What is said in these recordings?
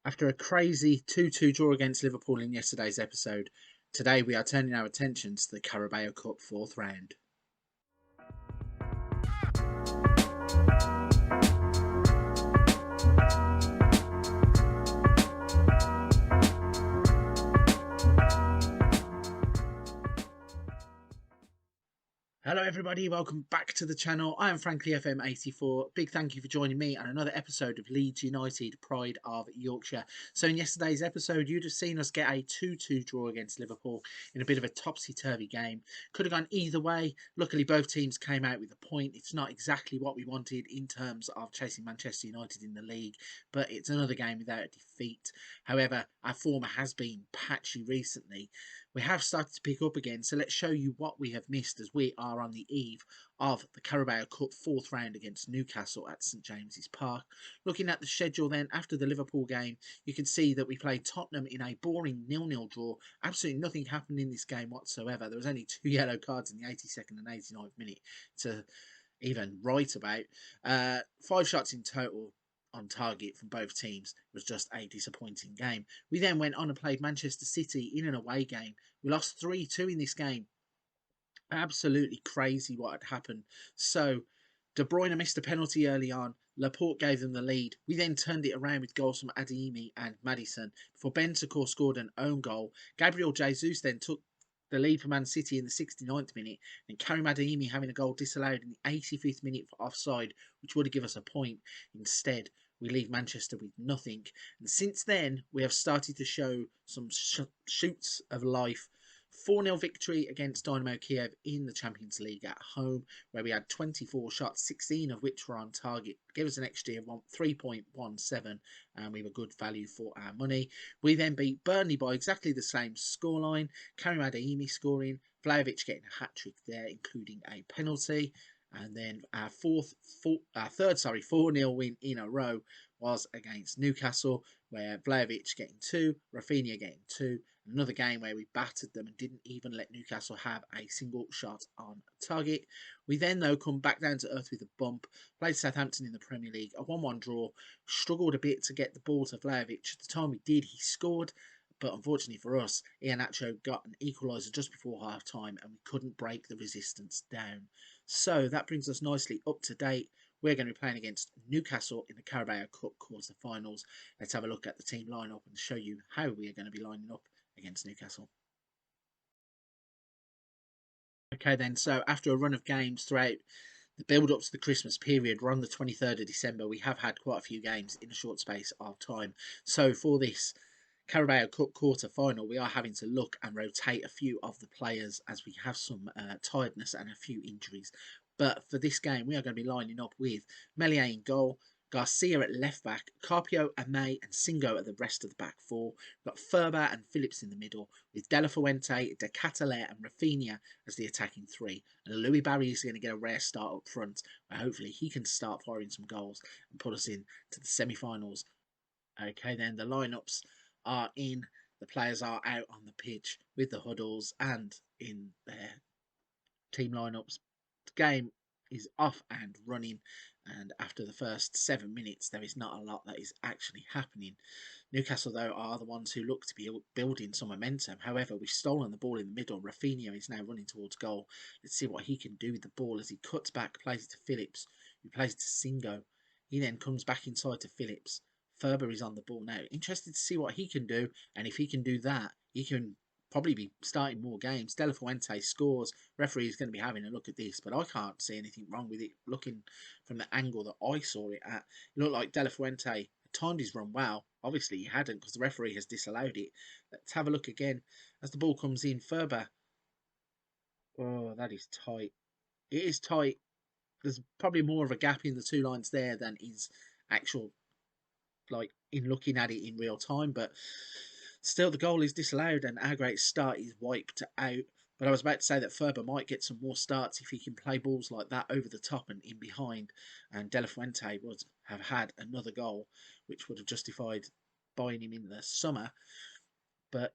After a crazy 2-2 draw against Liverpool in yesterday's episode, today we are turning our attention to the Carabao Cup fourth round. Hello everybody, welcome back to the channel. I am Lufc Fm22. Big thank you for joining me on another episode of Leeds United, Pride of Yorkshire. So in yesterday's episode, you'd have seen us get a 2-2 draw against Liverpool in a bit of a topsy-turvy game. Could have gone either way. Luckily, both teams came out with a point. It's not exactly what we wanted in terms of chasing Manchester United in the league, but it's another game without a defeat. However, our form has been patchy recently. We have started to pick up again, so let's show you what we have missed as we are on the eve of the Carabao Cup fourth round against Newcastle at St James's Park. Looking at the schedule then, after the Liverpool game, you can see that we played Tottenham in a boring 0-0 draw. Absolutely nothing happened in this game whatsoever. There was only 2 yellow cards in the 82nd and 89th minute to even write about. 5 shots in total on target from both teams. It was just a disappointing game. We then went on and played Manchester City in an away game. We lost 3-2 in this game. Absolutely crazy what had happened. So De Bruyne missed a penalty early on. Laporte gave them the lead. We then turned it around with goals from Adeyemi and Maddison before Bentancur scored an own goal. Gabriel Jesus then took the lead for Man City in the 69th minute, and Karim Adeyemi having a goal disallowed in the 85th minute for offside, which would have given us a point. Instead, we leave Manchester with nothing. And since then, we have started to show some shoots of life. 4-0 victory against Dynamo Kiev in the Champions League at home, where we had 24 shots, 16 of which were on target. Gave us an XG of 3.17, and we were good value for our money. We then beat Burnley by exactly the same scoreline. Karim Adeyemi scoring, Vlahovic getting a hat-trick there, including a penalty. And then our third 4-0 win in a row was against Newcastle, where Vlahovic getting 2, Rafinha getting 2. Another game where we battered them and didn't even let Newcastle have a single shot on target. We then, though, come back down to earth with a bump. Played Southampton in the Premier League, a 1-1 draw. Struggled a bit to get the ball to Vlahovic. At the time we did, he scored. But unfortunately for us, Iheanacho got an equaliser just before half time and we couldn't break the resistance down. So that brings us nicely up to date. We're going to be playing against Newcastle in the Carabao Cup quarter-finals. Let's have a look at the team lineup and show you how we are going to be lining up against Newcastle. Okay then, so after a run of games throughout the build-up to the Christmas period, we're on the 23rd of December. We have had quite a few games in a short space of time. So for this Carabao Cup quarter-final, we are having to look and rotate a few of the players as we have some tiredness and a few injuries. But for this game, we are going to be lining up with Meslier in goal, Garcia at left back, Carpio, Amay and Singo at the rest of the back four. We've got Ferber and Phillips in the middle, with De La Fuente, De Catalet and Rafinha as the attacking three. And Louis Barry is going to get a rare start up front, where hopefully he can start firing some goals and put us in to the semi-finals. Okay, then the lineups are in. The players are out on the pitch with the huddles and in their team lineups. The game is off and running, and after the first 7 minutes there is not a lot that is actually happening. Newcastle, though, are the ones who look to be building some momentum. However, we've stolen the ball in the middle. Rafinha is now running towards goal. Let's see what he can do with the ball as he cuts back, plays it to Phillips, who plays it to Singo. He then comes back inside to Phillips. Ferber is on the ball now. Interested to see what he can do, and if he can do that, he can probably be starting more games. De La Fuente scores. Referee is going to be having a look at this, but I can't see anything wrong with it. Looking from the angle that I saw it at, it looked like De La Fuente timed his run well. Obviously, he hadn't because the referee has disallowed it. Let's have a look again as the ball comes in. Ferber. Oh, that is tight. It is tight. There's probably more of a gap in the two lines there than is actual, like, in looking at it in real time, but still the goal is disallowed and our great start is wiped out. But I was about to say that Ferber might get some more starts if he can play balls like that over the top and in behind, and De La Fuente would have had another goal which would have justified buying him in the summer. But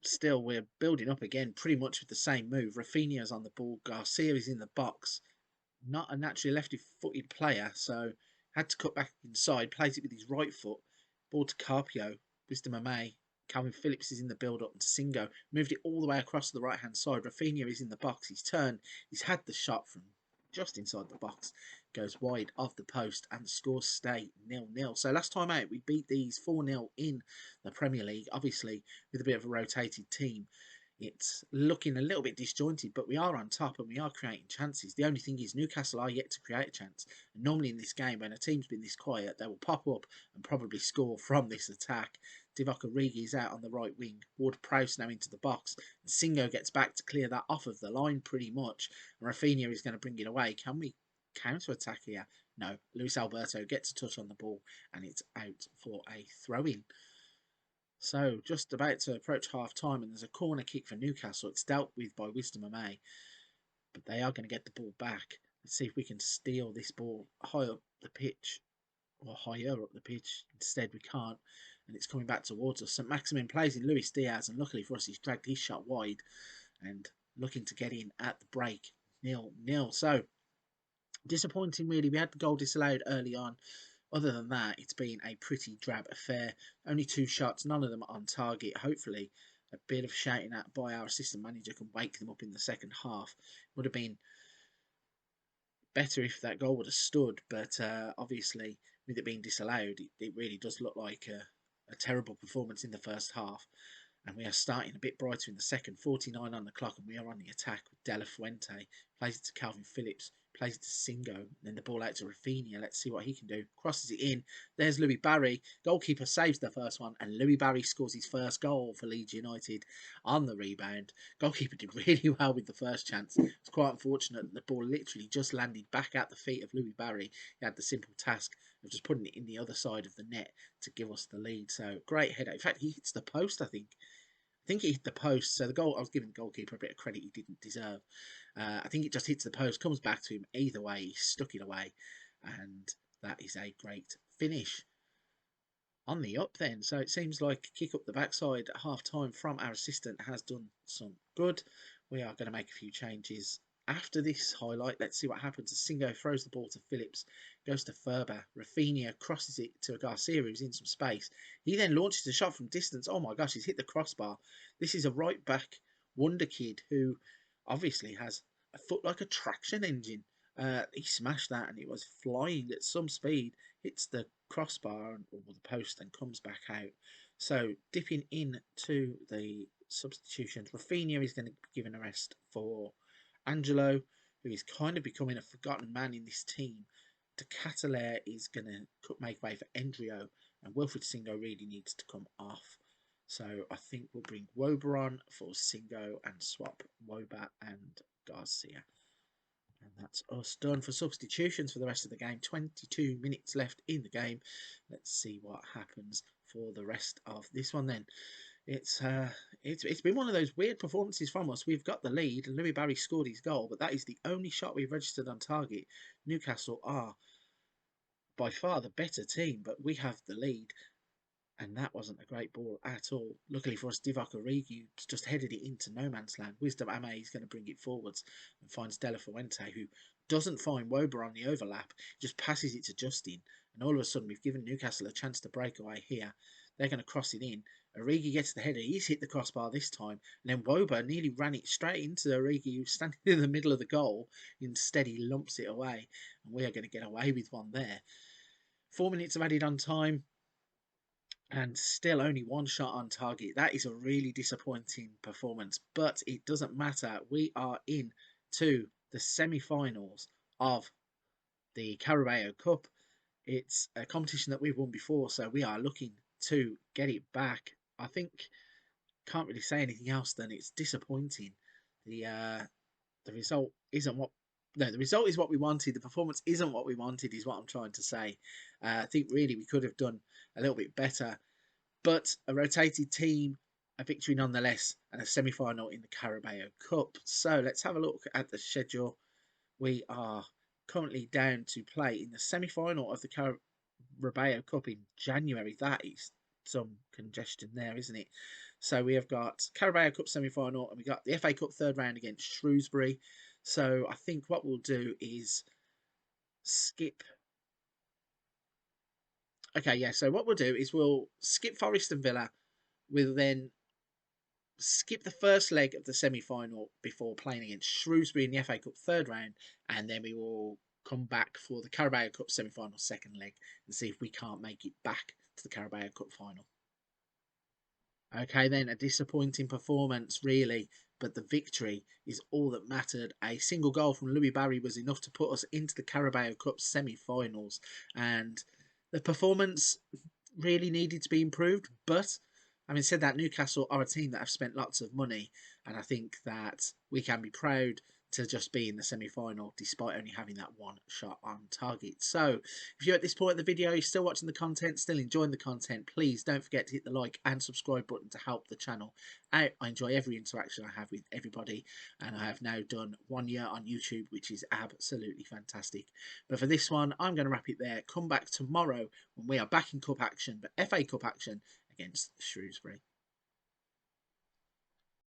still, we're building up again pretty much with the same move. Rafinha's on the ball, Garcia is in the box, not a naturally lefty-footed player, so had to cut back inside, plays it with his right foot, Ball to Carpio. Wisdom May. Calvin Phillips is in the build-up to Singo. Moved it all the way across to the right-hand side. Rafinha is in the box. He's turned. He's had the shot from just inside the box. Goes wide of the post and the scores stay 0-0. So last time out, we beat these 4-0 in the Premier League. Obviously, with a bit of a rotated team. It's looking a little bit disjointed, but we are on top and we are creating chances. The only thing is Newcastle are yet to create a chance. And normally in this game, when a team's been this quiet, they will pop up and probably score from this attack. Divock Origi is out on the right wing. Ward-Prowse now into the box. And Singo gets back to clear that off of the line pretty much. And Rafinha is going to bring it away. Can we counter-attack here? No. Luis Alberto gets a touch on the ball and it's out for a throw-in. So, just about to approach half-time, and there's a corner kick for Newcastle. It's dealt with by Wisdom May, but they are going to get the ball back. Let's see if we can steal this ball high up the pitch, or higher up the pitch. Instead, we can't, and it's coming back towards us. St. Maximin plays in Luis Diaz, and luckily for us, he's dragged his shot wide, and looking to get in at the break. 0-0. So, disappointing really. We had the goal disallowed early on. Other than that, it's been a pretty drab affair. Only 2 shots, none of them on target. Hopefully, a bit of shouting at by our assistant manager can wake them up in the second half. Would have been better if that goal would have stood, but obviously, with it being disallowed, it really does look like a terrible performance in the first half. And we are starting a bit brighter in the second. 49 on the clock, and we are on the attack with De La Fuente. Plays it to Calvin Phillips. Plays it to Singo. Then the ball out to Rafinha. Let's see what he can do. Crosses it in. There's Louis Barry. Goalkeeper saves the first one. And Louis Barry scores his first goal for Leeds United on the rebound. Goalkeeper did really well with the first chance. It's quite unfortunate that the ball literally just landed back at the feet of Louis Barry. He had the simple task of just putting it in the other side of the net to give us the lead. So great header. In fact, he hits the post, I think. I think it hit the post, so the goal, I was giving the goalkeeper a bit of credit he didn't deserve. I think it just hits the post, comes back to him. Either way, he stuck it away, and that is a great finish. On the up then, so it seems like kick up the backside at half time from our assistant has done some good. We are going to make a few changes after this highlight. Let's see what happens. Singo throws the ball to Phillips, goes to Ferber. Rafinha crosses it to Garcia, who's in some space. He then launches a shot from distance. Oh my gosh, he's hit the crossbar. This is a right back wonder kid who obviously has a foot like a traction engine. He smashed that and it was flying at some speed, hits the crossbar or the post and comes back out. So dipping into the substitutions, Rafinha is going to be given a rest for Angelo, who is kind of becoming a forgotten man in this team. De Catalaire is going to make way for Endrio, and Wilfred Singo really needs to come off. So I think we'll bring Wober on for Singo and swap Wober and Garcia. And that's us done for substitutions for the rest of the game. 22 minutes left in the game. Let's see what happens for the rest of this one then. It's been one of those weird performances from us. We've got the lead and Louis Barry scored his goal, but that is the only shot we've registered on target. Newcastle are by far the better team, but we have the lead. And that wasn't a great ball at all. Luckily for us, Divock Origi just headed it into no man's land. Wisdom Ame is going to bring it forwards and finds De La Fuente, who doesn't find Wober on the overlap, just passes it to Justin. And all of a sudden, we've given Newcastle a chance to break away here. They're going to cross it in. Origi gets the header. He's hit the crossbar this time. And then Wober nearly ran it straight into Origi, who's standing in the middle of the goal. Instead, he lumps it away. And we are going to get away with one there. 4 minutes of added on time. And still only 1 shot on target. That is a really disappointing performance, but it doesn't matter. We are in to the semi-finals of the Carabao Cup. It's a competition that we've won before, so we are looking to get it back. I think can't really say anything else than it's disappointing. The result isn't what. No, the result is what we wanted. The performance isn't what we wanted, is what I'm trying to say. I think really we could have done a little bit better. But a rotated team, a victory nonetheless, and a semi-final in the Carabao Cup. So let's have a look at the schedule. We are currently down to play in the semi-final of the Carabao Cup in January. That is some congestion there, isn't it? So we have got Carabao Cup semi-final and we got the FA Cup third round against Shrewsbury. So I think what we'll do is skip Okay, yeah. So what we'll do is we'll skip Forest and Villa. We'll then skip the first leg of the semi-final before playing against Shrewsbury in the FA Cup third round, and then we will come back for the Carabao Cup semi-final second leg and see if we can't make it back to the Carabao Cup final. Okay, then a disappointing performance, really, but the victory is all that mattered. A single goal from Louis Barry was enough to put us into the Carabao Cup semi-finals, and the performance really needed to be improved. But having said that, Newcastle are a team that have spent lots of money, and I think that we can be proud to just be in the semi-final despite only having that one shot on target. So if you're at this point of the video, you're still watching the content, still enjoying the content, please don't forget to hit the like and subscribe button to help the channel out. I enjoy every interaction I have with everybody, and I have now done 1 year on YouTube, which is absolutely fantastic. But for this one, I'm going to wrap it there. Come back tomorrow when we are back in cup action, but FA Cup action against Shrewsbury.